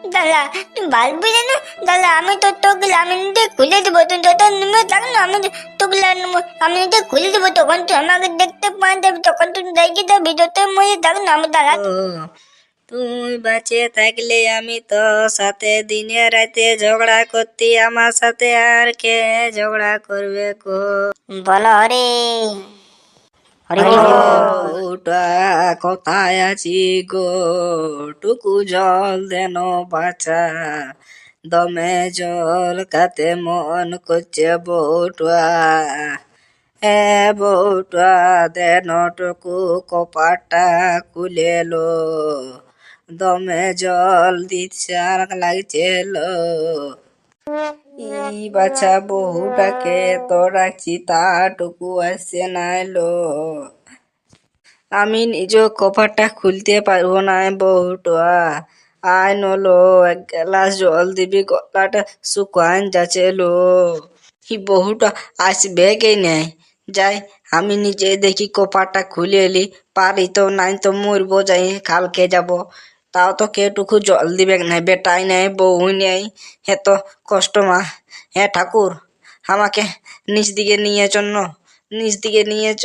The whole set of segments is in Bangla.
দাদা তুমি ভাববি না। দাদা আমি তো তোকে আমি নিজে খুলে দেবো, তুই যত নেমে থাক না, আমি তোকে আমি নিজে খুলে দেবো, তখন তুই আমাকে দেখতে পাওয়া, তখন তুই দেখে যাবি, যত মরে থাক না আমি দাদা। তুই বাঁচে থাকলে আমি তো সাথে দিনে রাতে ঝগড়া করতি, আমার সাথে আর কে ঝগড়া করবে কো? বলো হরে হরে ওটা কোথায় আছি গো, টুকু জল দেন বাছা, দমে জল কাতে মন করছে বউটা। এ বউটা দেন টুকু কপাটা খুলে লো, দমে জল দিচ্ছে আর লাগছে লো। ই বাছা বহুটাকে তো রাখছি, তাটুকু আসছে নাইলো, আমি নিজ কপারটা খুলতে পারবো না বউটা। আয় নলো এক গ্লাস জল দিবি, গলাটা শুকান যাচ্ছে লো। কি বহুটা আসবে কে নেই, যাই আমি নিজে দেখি কপারটা খুলে এলি, পারি তো নাই তো মরবো, যাই কালকে যাব। তাও তো কেটুকু জল দিবে নাই, বেটাই নাই বউ নেই, এত কষ্ট মা। হ্যাঁ ঠাকুর, আমাকে নিচ দিকে নিয়েছ নিচ দিকে নিয়েছ।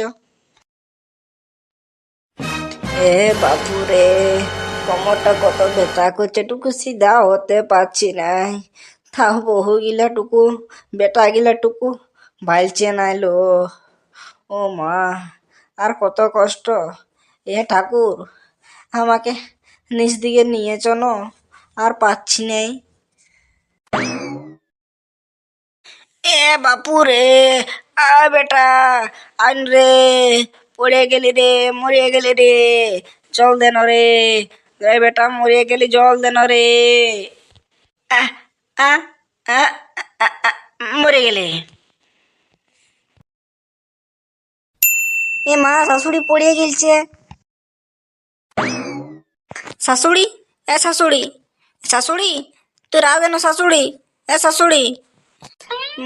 এ বাপু রে, কোমরটা কত ব্যথা করছে, টুকু সিধা হতে পারছি নাই। তাও বহু গিলা টুকু বেটা গিলা টুকু ভাইলছে নাইলো। ও মা, আর কত কষ্ট। এ ঠাকুর, আমাকে নিচ দিকে নিয়ে চলো, আর পাচ্ছি নাই। এ বাপু রে, আ বেটা আন রে, পড়ে গেলি রে, মরে গেলি রে, জল দেন রে। এ বেটা মরে গেলি, জল দেন রে। আহ আহ আহ মরে গেলে। এ মা, শাশুড়ি পড়ে গেলছে। শাশুড়ি, এ শাশুড়ি, শাশুড়ি তোর আদেন শাশুড়ি, এ শাশুড়ি।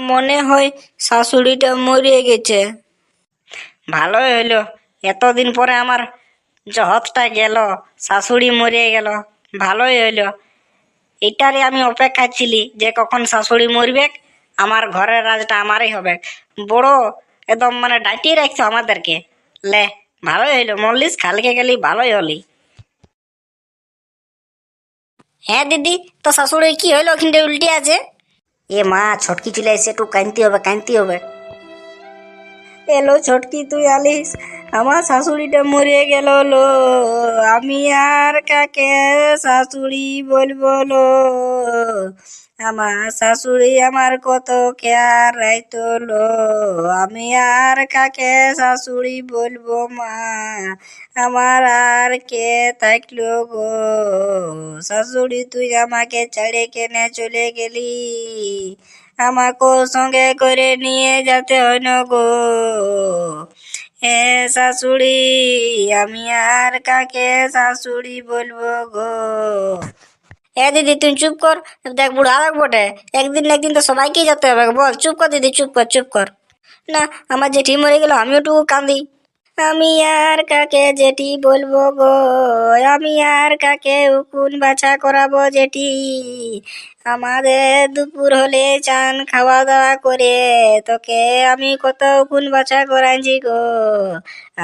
মনে হয় শাশুড়িটা মরে গেছে। ভালোই হইলো, এতদিন পরে আমার জহতটা গেল, শাশুড়ি মরে গেল, ভালোই হইল। এটারে আমি অপেক্ষা ছিলি যে কখন শাশুড়ি মরবে, আমার ঘরের রাজটা আমারই হবে। বড় একদম মানে ডাইটিয়ে রাখছো আমাদেরকে। লে, ভালোই হইলো, মল্লিস কালকে গেলি ভালোই হলি। হ্যাঁ দিদি, তো শাশুড়ি কি হইলো, ওখানটা উল্টে আছে? এ মা, ছটকি চলে এসে, একটু কাঁদতে হবে, কাঁদতে হবে। এলো ছটকি, তুই আলিস, আমার শাশুড়িটা মরে গেল লো, আমি আর কাকে শাশুড়ি বলবো লো। আমার শাশুড়ি আমার কত কেয়ার রাইতো লো, আমি আর কাকে শাশুড়ি বলবো মা, আমার আর কে থাকলো গো। শাশুড়ি তুই আমাকে ছেড়ে কেনে চলে গেলি, আমাকে সঙ্গে করে নিয়ে যেতে হয় না গো। হে শাশুড়ি, আমি আর কাকে শাশুড়ি বলবো গো। এ দিদি তুই চুপ কর, দেখ বুড়া লাগবো বটে, একদিন না একদিন তো সবাইকেই যেতে হবে, বল চুপ কর দিদি, চুপ কর চুপ কর। না, আমার জেঠি মরে গেল, আমিও একটু কাঁদি। আমি আর কাকে জেঠি বলবো গো, আমি আর কাকে উকুন বাছা করাবো জেঠি, আমাদের দুপুর হলে চান খাওয়া দাওয়া করে তোকে আমি কত উকুন বাছা করাইছি গো,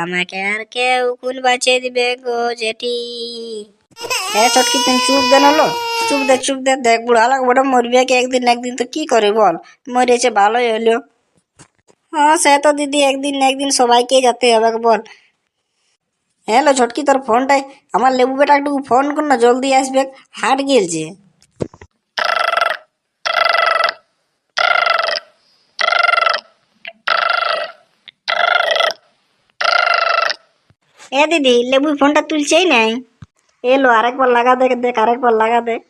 আমাকে আর কে উকুন বাঁচিয়ে দিবে গো জেঠি। হ্যাঁ চটকি, তুই চুপ দেন হলো, চুপ দে, দেখ বুড়া লাগবো, মরবে কি একদিন না একদিন, তো কি করে বল, মরেছে ভালোই হলো। হ্যাঁ সে তো দিদি, একদিন না একদিন সবাইকে যেতে হবে, বল। হ্যালো ছটকি, তোর ফোনটাই আমার লেবু বেটা একটু ফোন কর না, জলদি আসবে, হাট গেলছে। এ দিদি, লেবু ফোনটা তুলছেই নাই। এলো, আরেকবার লাগা দেখ, দেখ আরেকবার লাগা দেখ।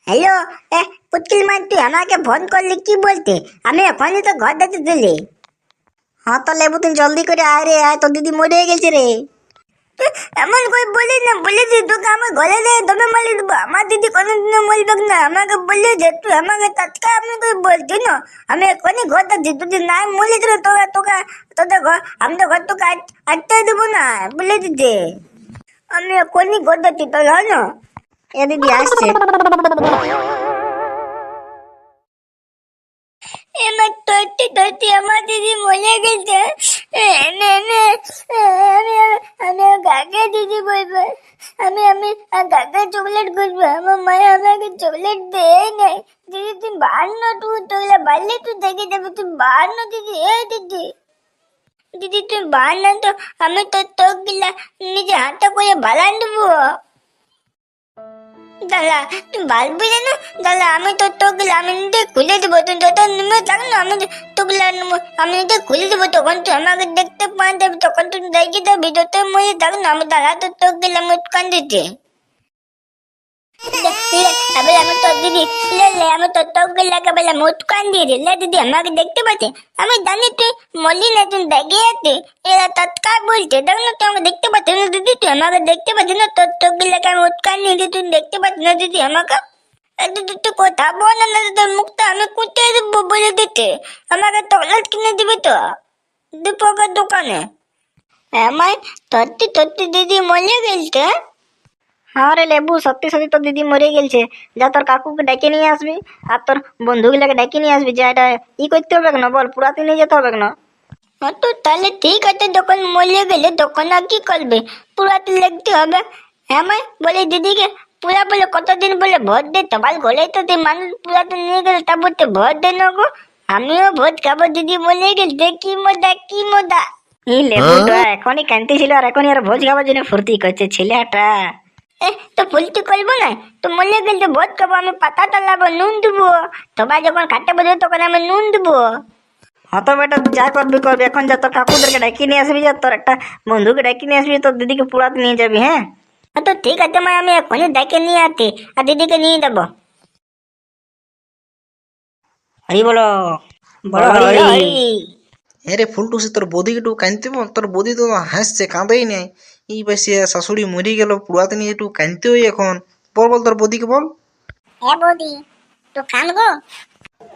হ্যালো, এ পুতুল মা, তুই আমাকে ফোন করলি কি বলতে? আমি এখনই তো ঘর দেখতে চলি। হ্যাঁ তো লেবু, তুই জলদি করে আয় রে, আয়, তোর দিদি মরে গেছে রে। এমন করে বলি না, বলেছি তোকে আমার ঘরে নিয়ে দমে মারি দেবো, আমার দিদি কোনোদিনও মরবে না, আমাকে বললে যে তুই আমাকে টাটকা আমি করে বলছি না, আমি এখনই ঘর দেখছি, তুই নাই মরে দিল তোকে তোকে তোদের ঘর, আমি তো ঘর তোকে আটতে দেবো না, বলে দিতে। আমি এখনই গোদাচ্ছি তো জানো। এ দিদি আসছে। এবার ধরতে ধরতে আমার দিদি মরে গেছে। এনে এনে আমি আমি কাকে দিদি বলবো। আমি কাকে চকলেট খুঁজবো। আমার মায়ের আমাকে চকলেট দেয় নাই। দিদি তুই বাড়নো, তুই তোগুলা বাড়লে তুই দেখে যাবে। তুই বাড়নো দিদি, এ দিদি। দিদি তুই বাড় না তো আমি তোর তোক গিলা নিজে হাতে করে বাড়ান দেবো। দাদা তুই বাড়বি না। দাদা আমি তো তোগুলা আমি নিজে খুলে দেবো। তুই যত নেমে থাক না, আমি তোগুলা আমি নিজে খুলে দেবো। তখন তুই আমাকে দেখতে পাওয়া যাবে। তখন তুই দেখে যাবি। যত মরে থাক না, আমি দাদা তো তোগুলা মুটকান দিতে। এবার আমি তোর দিদি আমি তোর তোগুলাকে বলে মুটকান দিয়ে দিলে দিদি আমাকে দেখতে পাচ্ছে। আমি জানি তুই মরলি না, তুই দেখে যাচ্ছে। এরা তৎকাল বলছে দেখ না, তুই আমাকে দেখতে পাচ্ছিস না দিদি। তুই আমাকে দেখতে পাচ্ছিস না। তোর তোগুলাকে আমি মুটকান দিয়ে দিই, তুই দেখতে পাচ্ছিস না দিদি আমাকে। দিদি তুই কথা বল না, তোর মুখটা আমি কুটে দেবো বলে দিতে। আমাকে চকলেট কিনে দিবি তো দীপকের দোকানে। আমার তত্তি তত্তি দিদি মরে গেলতে। হ্যাঁ রে লেবু, সত্যি সত্যি তোর দিদি মরে গেছে। যা তোর কাকুকে ডেকে নিয়ে আসবি আর তোর বন্ধুগুলাকে ডেকে নিয়ে আসবি। যা এটা ই করতে হবে না, বল পুরাতে নিয়ে যেতে হবে না। হ্যাঁ তো তাহলে ঠিক আছে, যখন মরে গেলে তখন আর কি করবে, পুরাতে লিখতে হবে। হ্যাঁ মাই বলে দিদিকে পুরা বলে কতদিন বলে ভোট দে, তোমার ঘরে তো মানুষ পুরাতে নিয়ে গেলে তা বলতে ভোট দে না গো। আমিও ভোট খাবো, দিদি মরে গেছে। কি মজা কি মজা। এই লেবুটা এখনই কান্তি ছিল আর এখনই আর ভোজ খাবার জন্য ফুর্তি করছে ছেলেটা। তো ফুলটি করবো না তো মরে গেলে ভোট খাবো। আমি পাতা তালাবো, নুন দেবো। তোমার যখন খাটতে বসে তখন আমি নুন দেবো। হত বেটা যা করবি করবি, এখন যা তোর কাকুদেরকে ডেকে নিয়ে আসবি, যা তোর একটা বন্ধুকে ডেকে নিয়ে আসবি, তোর দিদিকে পুরাতে নিয়ে যাবি। হ্যাঁ তো ঠিক আছে মা, আমি এখনই ডেকে নিয়ে আসি আর দিদিকে নিয়ে যাবো। হরি বলো, বড় হরি হরি। হরি। আরে ফুলটু, সে তোর বৌদিকে একটু কাঁদতে বল। তোর বৌদি তো হাসছে, কাঁদেই নাই। এই পাশে শাশুড়ি মরে গেল, পুরাতে নিয়ে একটু কাঁদতে হই এখন। বল বল তোর বৌদিকে বল। হ্যাঁ বৌদি তো কানবো।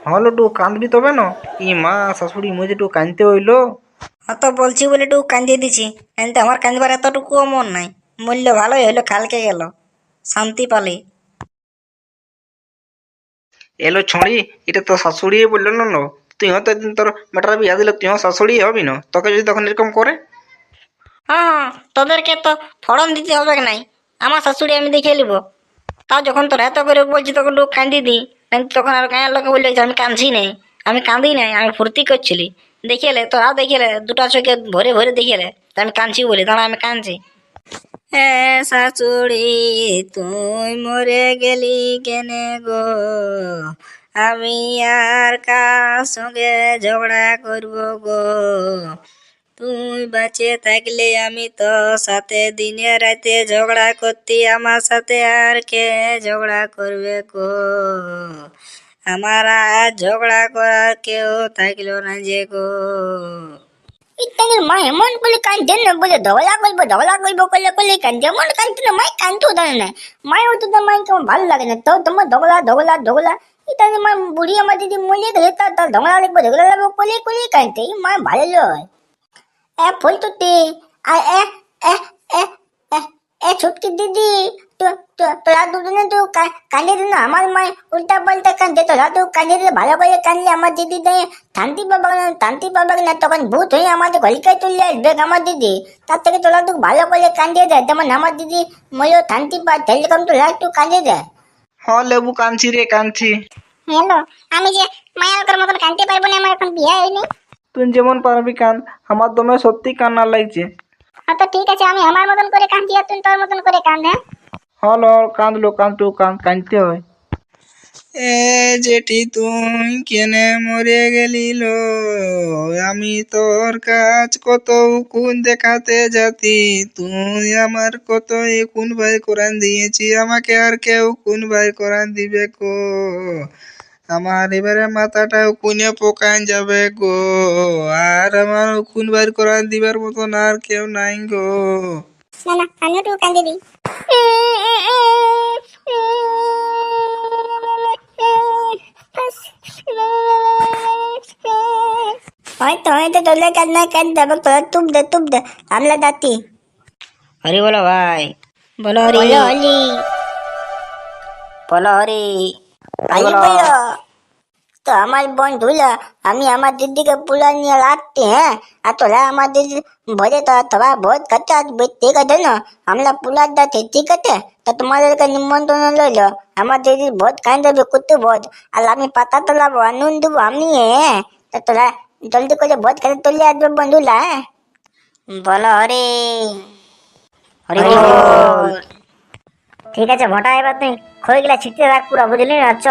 হলো একটু কাঁদবি তবে না। ই মা, শাশুড়ি মরে একটু কাঁদতে হইলো। অত বলছি বলে একটু কান্দিয়ে দিছি, কিন্তু আমার কান্দিবার এতটুকুও মন নাই। মূল্য ভালোই হইলো, কালকে গেল, শান্তি পালি। এলো ছড়ি, এটা তো শাশুড়ি বললো না লো। তুই হয়তো একদিন তোর বেটার বিয়া দিলে তুই শাশুড়ি হবি না। তোকে যদি তখন এরকম করে। হ্যাঁ, তোদেরকে তো ফড়ন দিতে হবে নাই, আমার শাশুড়ি আমি দেখে নিব। তাও যখন তোর এত করে বলছি তখন একটু কান্দি দিই, কিন্তু তখন আর গায়ের লোকে বললে যে আমি কাঁদছি নাই। আমি কাঁদি নাই, আমি ফুর্তি করছিলি। দেখিলে তোরা দেখিলে দুটা চোখে ভরে ভরে দেখিলে তা আমি কাঁদছি বলি, দাঁড়া আমি কাঁদছি। হে শাশুড়ি, তুই মরে গেলি কেনে গো? আমি আর কার সঙ্গে ঝগড়া করব গো? তুই বাঁচে থাকলে আমি তো সাথে দিনে রাতে ঝগড়া করতি, আমার সাথে আর কে ঝগড়া করবে গো? আমার আর ঝগড়া করার কেউ থাকলো না যে গো। ইত্যাদির মা এমন বলে কাঁদছে না, বলে ঝগড়া করবো করলে করলে কাঁদছে। এমন কাঁদছে না, মাই কাঁদতেও জানে না। মায়ের হতো তো মাই কেমন ভালো লাগে না তো। তোমার ঝগড়া ইত্যাদি মা বুড়ি আমার যদি মরে গেলে তার ঝগড়া লাগবো লাগবো করলে করলে কাঁদতে। এই মা ভালো লয়। ফুল তুতি আর ছুটকি দিদি, তোরা দুজনে তো কাঁদে দিল না। আমার মায় উল্টা পাল্টা কাঁদে, তোরা তো কাঁদে দিলে ভালো করে কাঁদলে আমার দিদি দেয় শান্তি পাবে না। তখন ভূত হয়ে আমাদের গলিকায় চলে আসবে আমার দিদি। তার থেকে তোরা তো ভালো করে কাঁদে দেয়, যেমন আমার দিদি মরেও শান্তি পায়, সেরকম তোরা একটু কাঁদে দেয়। হ্যাঁ লেবু, কাঁদছি রে কাঁদছি। হ্যালো, আমি যে মায়ালকার মতন কাঁদতে পারবো না, আমার এখন বিয়ে হয়নি। তুই যেমন পারবি কাঁদ, আমার দমে সত্যি কান্না লাগছে। তো ঠিক আছে, আমি আমার মতন করে কাঁদছি আর তুই তোর মতন করে কাঁদ। হ্যাঁ হলো কাঁদলো, কাঁদতে হয়। এ জেঠি, তুই কেনে মরে গেলিল? আমি তোর কাজ কত উকুন দেখাতে যাতি, তুই আমার কত উকুন ভাই কোরআন দিয়েছি, আমাকে আর কেউ উকুন ভাই কোরআন দিবে গো? আমার এবারে মাথাটা উকুনে পোকান যাবে গো। আর আমার উকুন ভাই কোরআন দিবার মতন আর কেউ নাই গো। না না, আমিও একটু কাঁদে দিই। হয়তো তোলে কান্না কাঁদ দেবো, তোরা তুপ দে আমলা দাতি। হরি বলো ভাই। বলো হরি বলো হলি বলো হরি হলি বলো। তো আমার বন্ধুরা আমি আমার দিদিকে পুলা নিয়ে রাখতে, হ্যাঁ, আর তোরা আমার দিদি ভরে তোরা ভোজ করতে আসবে, ঠিক আছে না? আমরা পুলার যাচ্ছি, ঠিক আছে? তা তোমাদেরকে নিমন্ত্রণ রইলো, আমার দিদির ভোজ খাই দেবে, কত ভোজ, আর আমি পাতা তোলাবো, আর নুন দেবো আমি, হ্যাঁ। তা তোরা জলদি করে ভোজ খেতে চলে আসবে বন্ধুরা, হ্যাঁ। বলো হরি হরি হরি বল। বল। ঠিক আছে ভটা, এবার তুই খইগুলা ছিটতে রাখ পুরা, বুঝলি না? চ